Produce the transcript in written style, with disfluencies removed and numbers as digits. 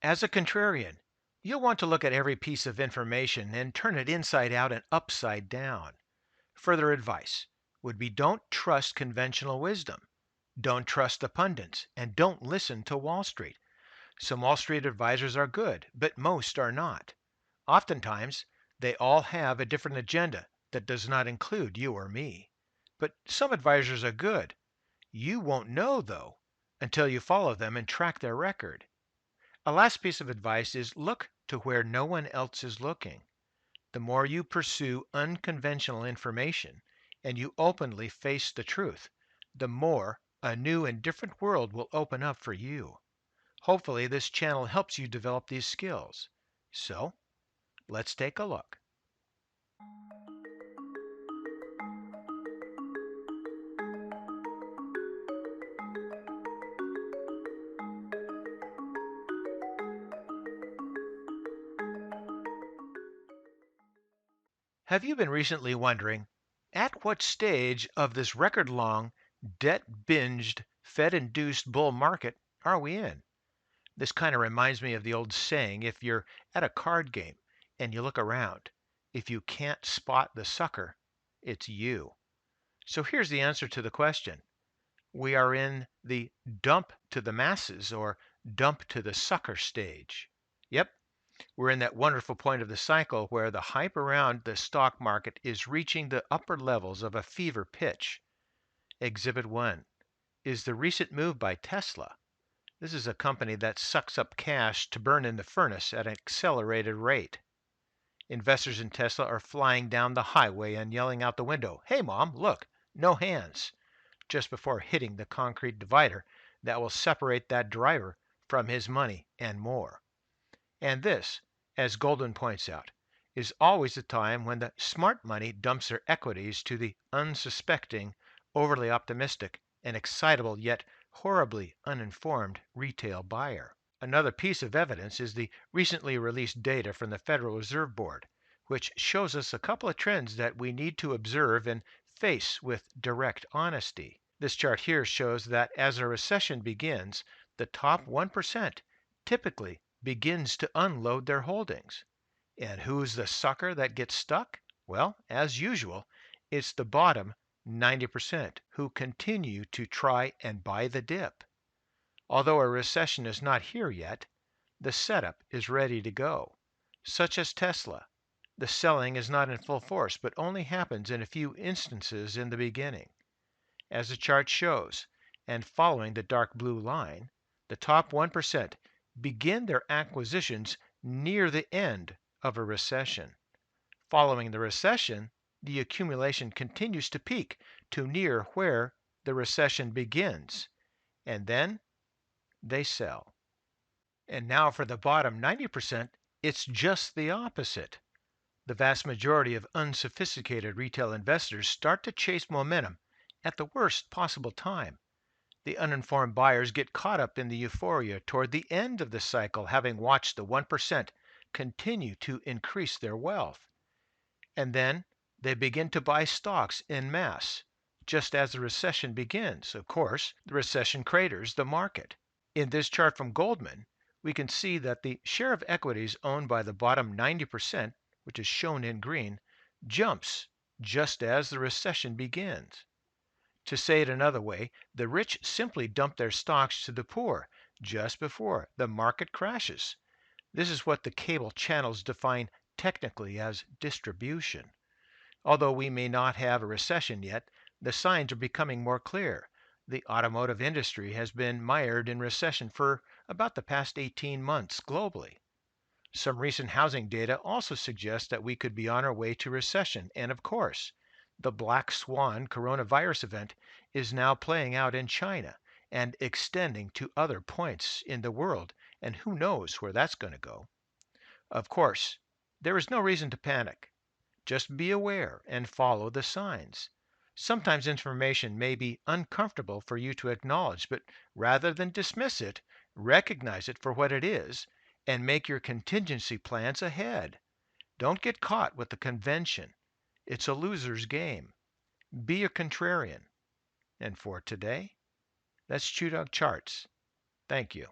As a contrarian, you'll want to look at every piece of information and turn it inside out and upside down. Further advice would be don't trust conventional wisdom. Don't trust the pundits and don't listen to Wall Street. Some Wall Street advisors are good, but most are not. Oftentimes, they all have a different agenda that does not include you or me. But some advisors are good. You won't know, though, until you follow them and track their record. A last piece of advice is look to where no one else is looking. The more you pursue unconventional information and you openly face the truth, the more a new and different world will open up for you. Hopefully, this channel helps you develop these skills. So, let's take a look. Have you been recently wondering at what stage of this record long, debt binged, Fed induced bull market are we in? This kind of reminds me of the old saying if you're at a card game and you look around, if you can't spot the sucker, it's you. So here's the answer to the question. We are in the dump to the masses or dump to the sucker stage. Yep, we're in that wonderful point of the cycle where the hype around the stock market is reaching the upper levels of a fever pitch. Exhibit 1 is the recent move by Tesla. This is a company that sucks up cash to burn in the furnace at an accelerated rate. Investors in Tesla are flying down the highway and yelling out the window, "Hey, Mom, look, no hands," just before hitting the concrete divider that will separate that driver from his money and more. And this, as Goldman points out, is always the time when the smart money dumps their equities to the unsuspecting, overly optimistic, and excitable yet horribly uninformed retail buyer. Another piece of evidence is the recently released data from the Federal Reserve Board, which shows us a couple of trends that we need to observe and face with direct honesty. This chart here shows that as a recession begins, the top 1% typically begins to unload their holdings. And who's the sucker that gets stuck? Well, as usual, it's the bottom 90% who continue to try and buy the dip. Although a recession is not here yet, the setup is ready to go. Such as Tesla, the selling is not in full force, but only happens in a few instances in the beginning. As the chart shows, and following the dark blue line, the top 1% begin their acquisitions near the end of a recession. Following the recession, the accumulation continues to peak to near where the recession begins, and then they sell. And now for the bottom 90%, it's just the opposite. The vast majority of unsophisticated retail investors start to chase momentum at the worst possible time. The uninformed buyers get caught up in the euphoria toward the end of the cycle, having watched the 1% continue to increase their wealth. And then they begin to buy stocks en masse. Just as the recession begins, of course, the recession craters the market. In this chart from Goldman, we can see that the share of equities owned by the bottom 90%, which is shown in green, jumps just as the recession begins. To say it another way, the rich simply dump their stocks to the poor just before the market crashes. This is what the cable channels define technically as distribution. Although we may not have a recession yet, the signs are becoming more clear. The automotive industry has been mired in recession for about the past 18 months globally. Some recent housing data also suggests that we could be on our way to recession. And of course, the black swan coronavirus event is now playing out in China and extending to other points in the world. And who knows where that's going to go. Of course, there is no reason to panic. Just be aware and follow the signs. Sometimes information may be uncomfortable for you to acknowledge, but rather than dismiss it, recognize it for what it is and make your contingency plans ahead. Don't get caught with the convention. It's a loser's game. Be a contrarian. And for today, that's ChewDog Charts. Thank you.